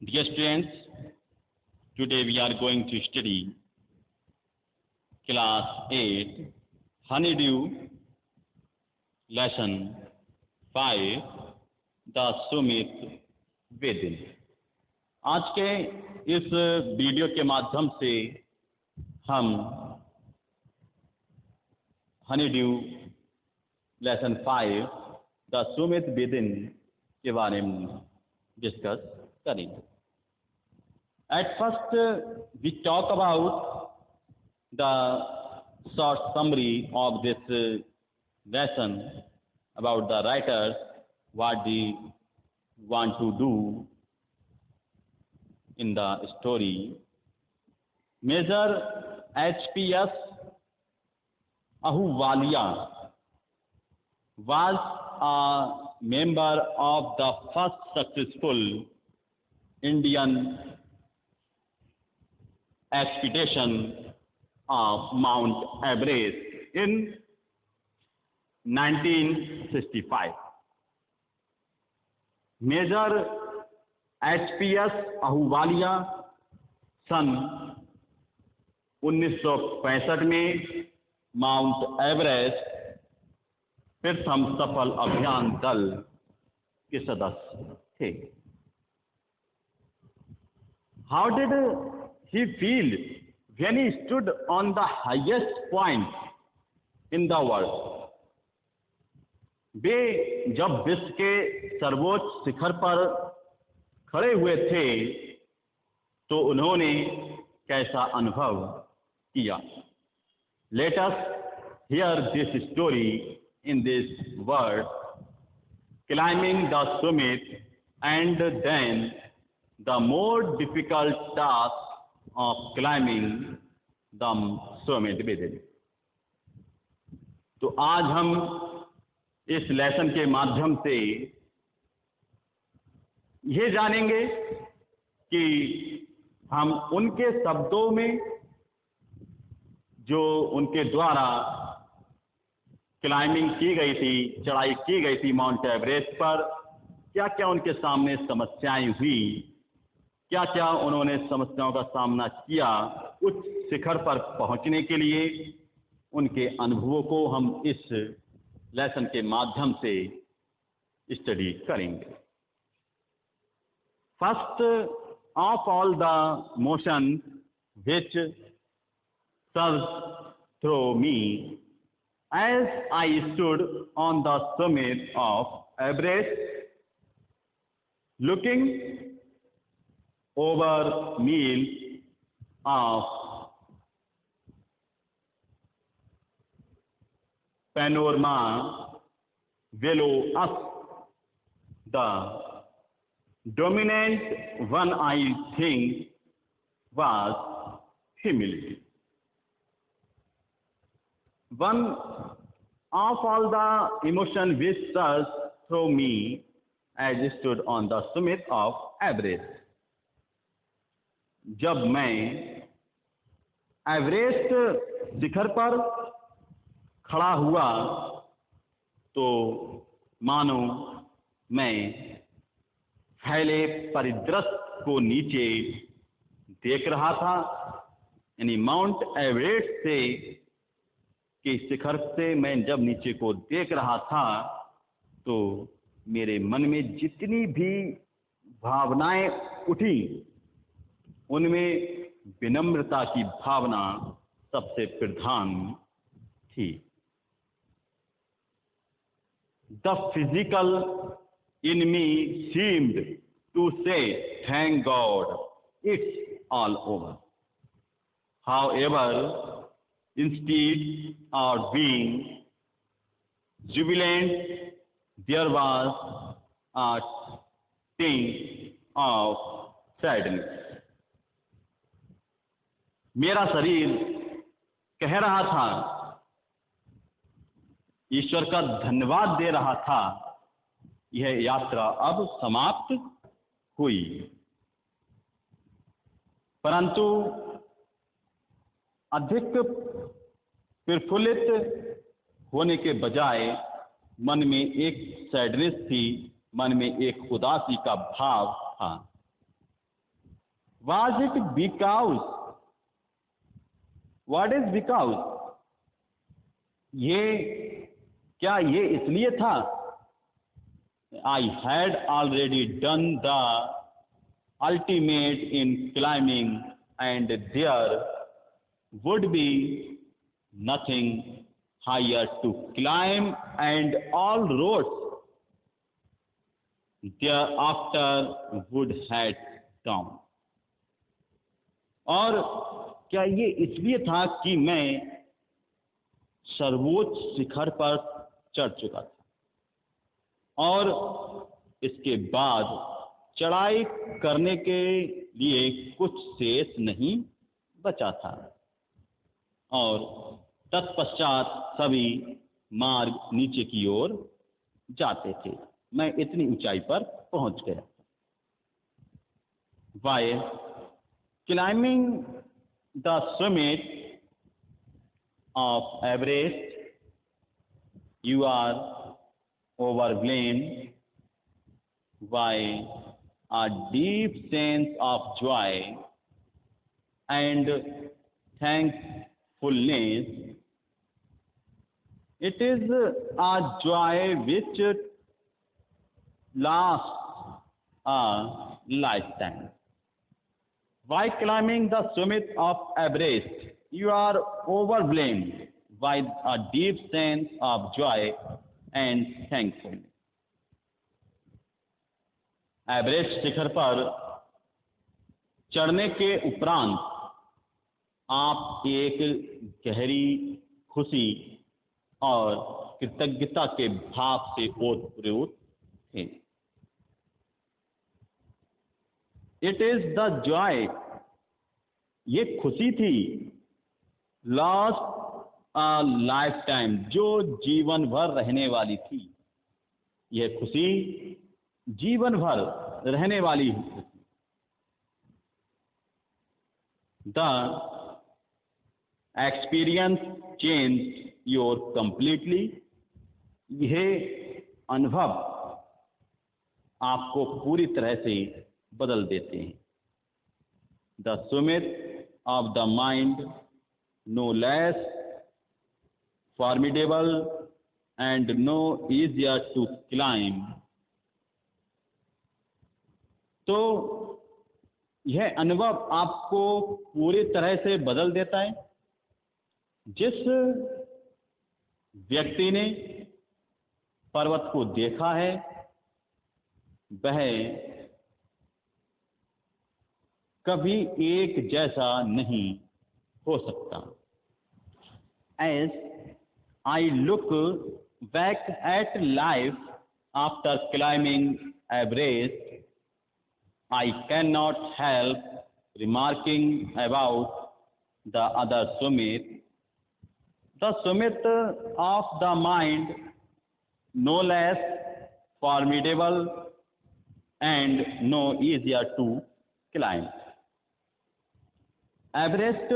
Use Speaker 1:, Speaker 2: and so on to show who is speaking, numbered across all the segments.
Speaker 1: Dear students, today we are going to study class 8 Honeydew lesson 5 The Sumit Within। आज के इस video के माध्यम से हम honeydew lesson 5 the Sumit within के बारे में डिस्कस करेंगे। At first, we talk about the short summary of this lesson about the writers, what they want to do in the story. Major H.P.S. Ahluwalia was a member of the first successful Indian expedition of Mount Everest in 1965. Major H.P.S. Ahluwalia सन 1965 में mount Everest प्रथम सफल अभियान दल के सदस्य थे। How did he feel when he stood on the highest point in the world? वे जब विश्व के सर्वोच्च शिखर पर खड़े हुए थे तो उन्होंने कैसा अनुभव किया? Let us hear this story in this word, climbing the summit, and then the more difficult task of climbing the summit within। तो आज हम इस लेसन के माध्यम से ये जानेंगे कि हम उनके शब्दों में जो उनके द्वारा क्लाइंबिंग की गई थी, चढ़ाई की गई थी माउंट एवरेस्ट पर, क्या क्या उनके सामने समस्याएं हुई, क्या क्या उन्होंने समस्याओं का सामना किया उच्च शिखर पर पहुंचने के लिए, उनके अनुभवों को हम इस लेसन के माध्यम से स्टडी करेंगे। First of all the motion which surged through me as I stood on the summit of Everest, looking over miles of panorama below us. The dominant one, I think, was humility. One of all the emotion which surged through me as I stood on the summit of Everest। जब मैं Everest शिखर पर खड़ा हुआ तो मानो मैं फैले परिदृश्य को नीचे देख रहा था। यानी माउंट एवरेस्ट से के शिखर से मैं जब नीचे को देख रहा था तो मेरे मन में जितनी भी भावनाएं उठी उनमें विनम्रता की भावना सबसे प्रधान थी। The physical in me seemed to say, thank God, it's all over. However, instead of being jubilant, there was a tinge of sadness। मेरा शरीर कह रहा था, ईश्वर का धन्यवाद दे रहा था, यह यात्रा अब समाप्त हुई। परंतु अधिक प्रफुल्लित होने के बजाय मन में एक सैडनेस थी, मन में एक उदासी का भाव था। Was it because? What is because? क्या ये इसलिए था? I had already done the ultimate in climbing, and there would be nothing higher to climb, and all roads thereafter would head down. और क्या ये इसलिए था कि मैं सर्वोच्च शिखर पर चढ़ चुका था और इसके बाद चढ़ाई करने के लिए कुछ शेष नहीं बचा था और तत्पश्चात सभी मार्ग नीचे की ओर जाते थे। मैं इतनी ऊंचाई पर पहुंच गया। While climbing the summit of Everest, you are overwhelmed by a deep sense of joy and thankfulness. It is a joy which lasts a lifetime. By climbing the summit of Everest, you are overwhelmed by a deep sense of joy and thankfulness. Everest शिखर पर चढ़ने के उपरांत आप एक गहरी खुशी और कृतज्ञता के भाव से ओतप्रोत थे। इट इज द जॉय, ये खुशी थी, लास्ट अ लाइफ टाइम, जो जीवन भर रहने वाली थी। यह खुशी जीवन भर रहने वाली है। The experience change your completely, यह अनुभव आपको पूरी तरह से बदल देते हैं। The summit of the mind, no less formidable and no easier to climb. तो यह अनुभव आपको पूरी तरह से बदल देता है। जिस व्यक्ति ने पर्वत को देखा है वह कभी एक जैसा नहीं हो सकता। As I look back at life after climbing Everest, I cannot help remarking about the other summit, the summit of the mind, no less formidable and no easier to climb. Everest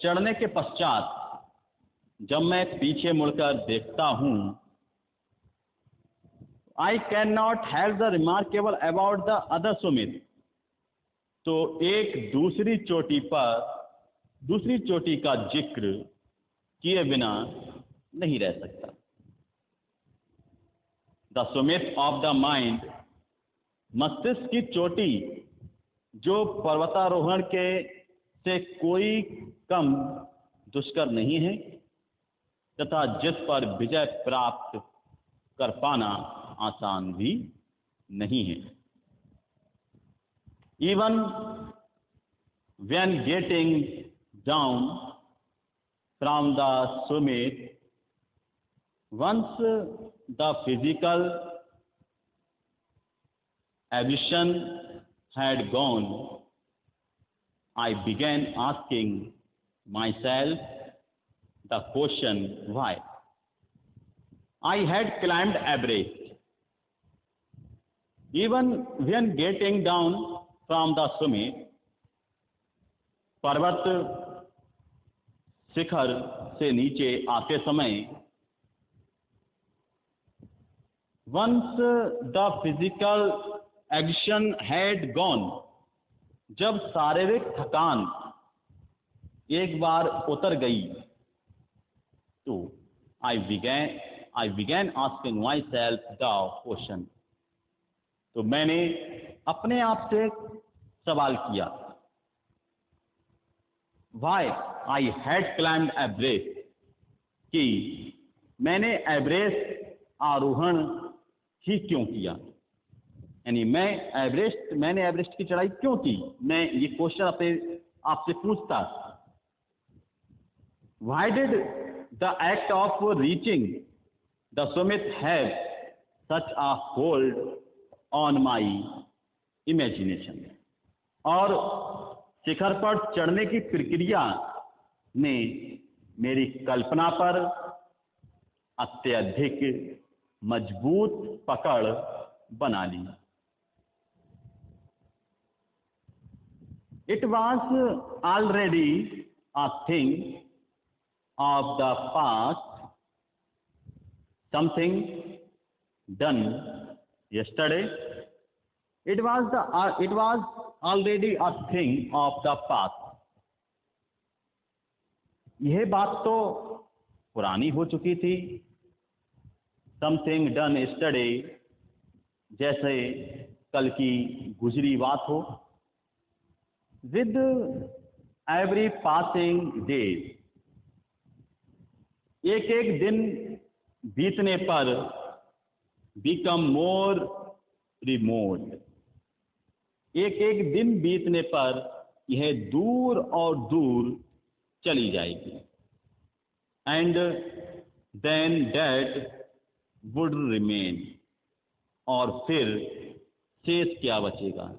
Speaker 1: चढ़ने के पश्चात जब मैं पीछे मुड़कर देखता हूँ, I cannot help the remarkable about the other summit, तो एक दूसरी चोटी का जिक्र किए बिना नहीं रह सकता। The summit of the mind, मस्तिष्क की चोटी जो पर्वतारोहण के से कोई कम दुष्कर नहीं है तथा जिस पर विजय प्राप्त कर पाना आसान भी नहीं है। Even when getting down from the summit, once the physical exhaustion had gone, I began asking myself the question why. I had climbed Everest. Even when getting down from the summit, पर्वत शिखर से नीचे आते समय, once the physical action had gone, जब शारीरिक थकान एक बार उतर गई तो I began asking myself the question, तो मैंने अपने आप से सवाल किया, why I had climbed Everest, कि मैंने एवरेस्ट आरोहण ही क्यों किया, यानी मैंने एवरेस्ट की चढ़ाई क्यों की। मैं ये क्वेश्चन अपने आपसे पूछता, why did the act of reaching the summit have such a hold on my imagination, और शिखर पर चढ़ने की प्रक्रिया ने मेरी कल्पना पर अत्यधिक मजबूत पकड़ बना ली। It was already a thing of the past, something done yesterday. It was already a thing of the past. यह बात तो पुरानी हो चुकी थी। Something done yesterday, जैसे कल की गुजरी बात हो। With every passing day, एक एक दिन बीतने पर become more remote, एक एक दिन बीतने पर यह दूर और दूर चली जाएगी। And then that would remain, और फिर शेष क्या बचेगा।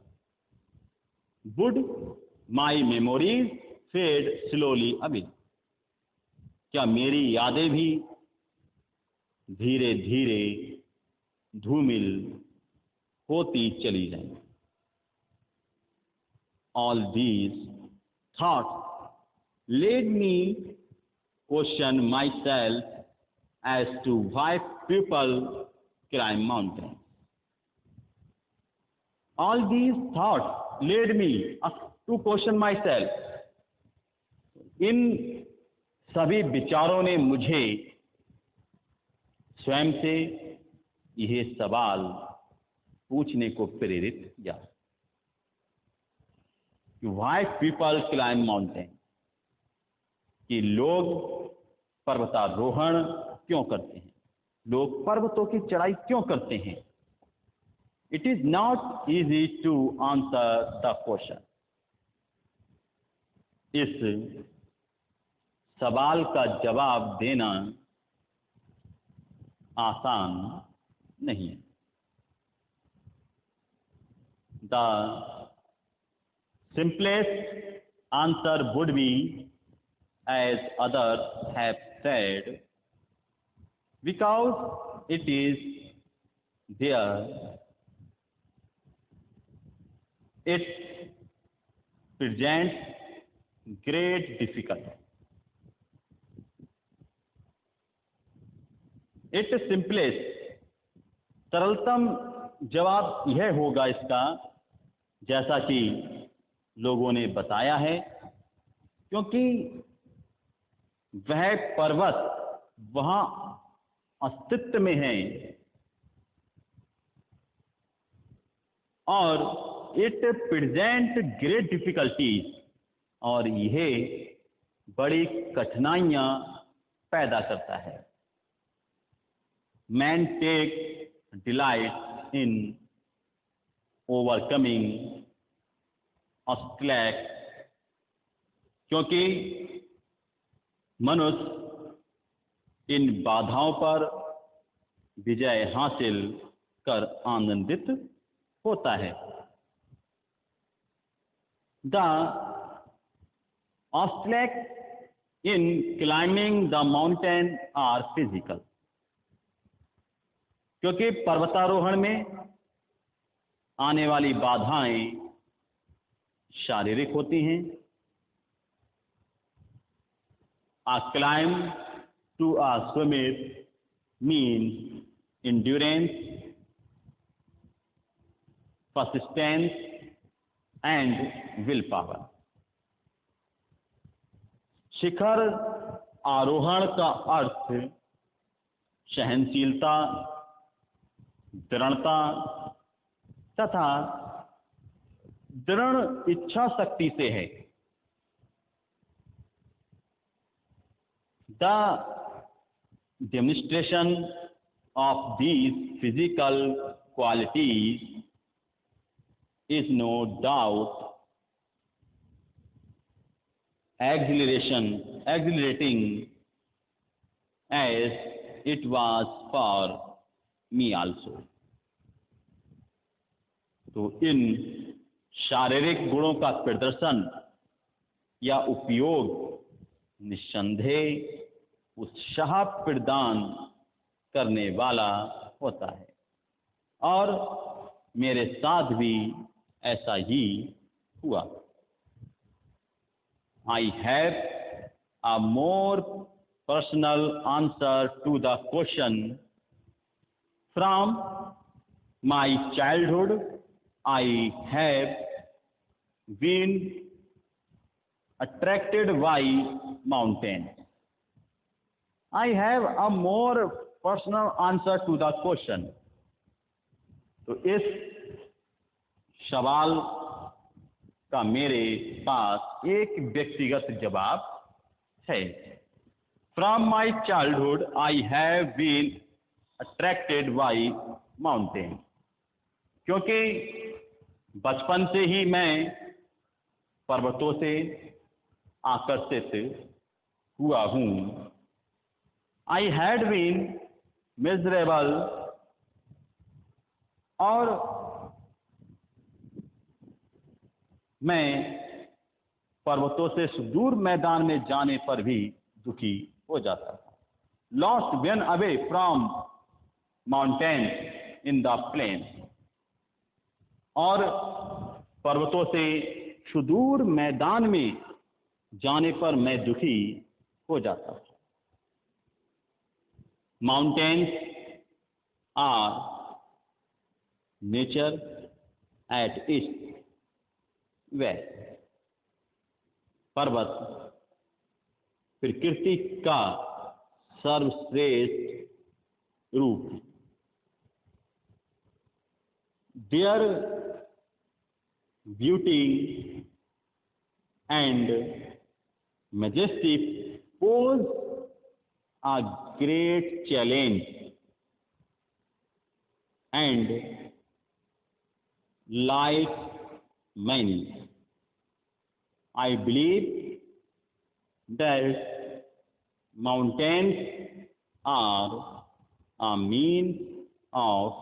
Speaker 1: Would my memories fade slowly away, क्या मेरी यादें भी धीरे धीरे धूमिल होती चली जाएं। All these thoughts led me question myself as to why people climb mountains. All these thoughts led me to question myself. इन सभी विचारों ने मुझे स्वयं से यह सवाल पूछने को प्रेरित किया कि why people climb mountain, कि लोग पर्वतारोहण क्यों करते हैं, लोग पर्वतों की चढ़ाई क्यों करते हैं। It is not easy to answer the question. इस सवाल का जवाब देना आसान नहीं है। The simplest answer would be, as others have said, because it is there. It presents great difficulty. It simplest, सरलतम जवाब यह होगा इसका, जैसा कि लोगों ने बताया है, क्योंकि वह पर्वत वहां अस्तित्व में है और इट प्रेजेंट ग्रेट डिफिकल्टीज, और यह बड़ी कठिनाइयां पैदा करता है। Man take delight in overcoming obstacles, क्योंकि मनुष्य इन बाधाओं पर विजय हासिल कर आनंदित होता है। The obstacles in climbing the mountain are physical, क्योंकि पर्वतारोहण में आने वाली बाधाएं शारीरिक होती हैं। A climb to a summit means endurance, persistence, and will power. शिखर आरोहण का अर्थ सहनशीलता, दृढ़ता तथा दृढ़ इच्छा शक्ति से है। The demonstration of these physical qualities is no doubt exhilarating as it was for me also। तो इन शारीरिक गुणों का प्रदर्शन या उपयोग निस्संदेह उत्साह प्रदान करने वाला होता है, और मेरे साथ भी ऐसा ही हुआ। I have a more personal answer to the question. From my childhood, I have been attracted by mountains. I have a more personal answer to the question. तो इस सवाल का मेरे पास एक व्यक्तिगत जवाब है। From my childhood I have been attracted by mountain. क्योंकि बचपन से ही मैं पर्वतों से आकर्षित हुआ हूँ। आई हैड बीन मिजरेबल, और मैं पर्वतों से सुदूर मैदान में जाने पर भी दुखी हो जाता था। Lost when away from mountains in the plain, और पर्वतों से सुदूर मैदान में जाने पर मैं दुखी हो जाता था। Mountains are nature at its best. पर्वत प्रकृति का सर्वश्रेष्ठ रूप। Their beauty and majesty pose a great challenge and like many, I believe that mountains are a means of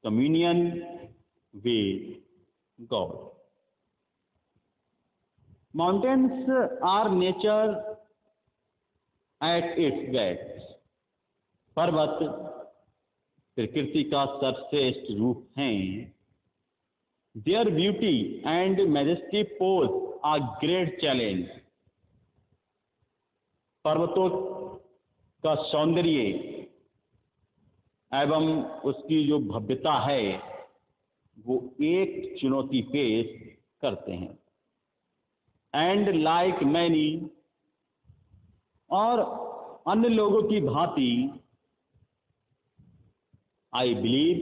Speaker 1: communion with God. Mountains are nature at its best। पर्वत प्रकृति का सर्वश्रेष्ठ रूप हैं। Their beauty and majesty pose a great challenge. पर्वतों का सौंदर्य एवं उसकी जो भव्यता है वो एक चुनौती पेश करते हैं। एंड लाइक मैनी, और अन्य लोगों की भांति I believe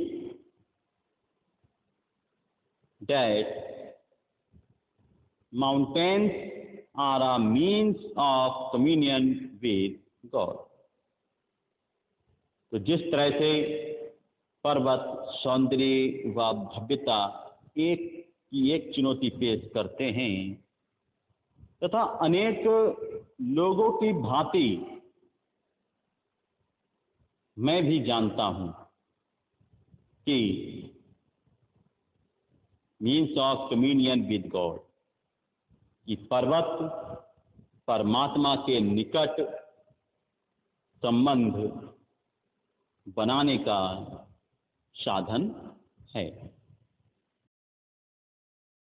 Speaker 1: that mountains are a means of communion with God. तो जिस तरह से पर्वत सौंदर्य व भव्यता एक चुनौती पेश करते हैं, तथा अनेक लोगों की भांति मैं भी जानता हूं कि means of communion with God, कि पर्वत परमात्मा के निकट संबंध बनाने का साधन है।